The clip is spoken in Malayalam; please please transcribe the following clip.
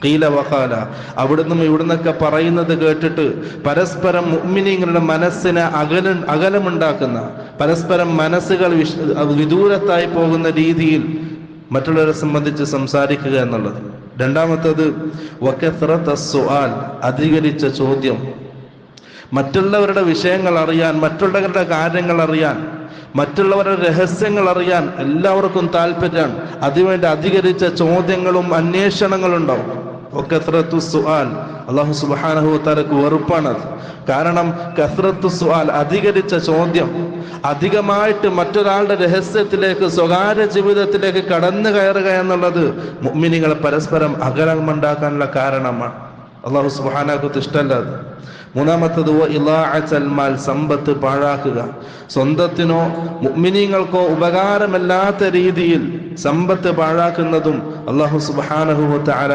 ഖീല വഖാല, അവിടുന്ന് ഇവിടുന്നൊക്കെ പറയുന്നത് കേട്ടിട്ട് പരസ്പരം മുഅ്മിനീങ്ങളുടെ മനസ്സിനെ അകലമുണ്ടാക്കുന്ന, പരസ്പരം മനസ്സുകൾ വിദൂരത്തായി പോകുന്ന രീതിയിൽ മറ്റുള്ളവരെ സംബന്ധിച്ച് സംസാരിക്കുക എന്നുള്ളത്. രണ്ടാമത്തത് വകത്റത്തുസ് സുആൽ, അധികരിച്ച ചോദ്യം. മറ്റുള്ളവരുടെ വിഷയങ്ങൾ അറിയാൻ, മറ്റുള്ളവരുടെ കാര്യങ്ങൾ അറിയാൻ, മറ്റുള്ളവരുടെ രഹസ്യങ്ങൾ അറിയാൻ എല്ലാവർക്കും താല്പര്യമാണ്. അതിനുവേണ്ടി അധികരിച്ച ചോദ്യങ്ങളും അന്വേഷണങ്ങളും ഉണ്ടാവും. വകത്റത്തുസ് സുആൽ, അല്ലാഹു സുബ്ഹാനഹു വ തആലക്ക് വെറുപ്പാണത്. കാരണം കസ്റത്തുസ് സുആൽ, അധികരിച്ച ചോദ്യം, അധികമായിട്ട് മറ്റൊരാളുടെ രഹസ്യത്തിലേക്ക്, സ്വകാര്യ ജീവിതത്തിലേക്ക് കടന്നു കയറുക എന്നുള്ളത് മുഅ്മിനീങ്ങളെ പരസ്പരം അകലമുണ്ടാക്കാനുള്ള കാരണമാണ്. അല്ലാഹു സുബ്ഹാനഹു വ തആല ഇഷ്ടമല്ലാതെ. മൂന്നാമത്തത് ഇളാഅത്തുൽ മാൽ, സമ്പത്ത് പാഴാക്കുക. സ്വന്തത്തിനോ മുഅ്മിനീങ്ങൾക്കോ ഉപകാരമല്ലാത്ത രീതിയിൽ സമ്പത്ത് പാഴാക്കുന്നതും അല്ലാഹു സുബ്ഹാനഹു വ തആല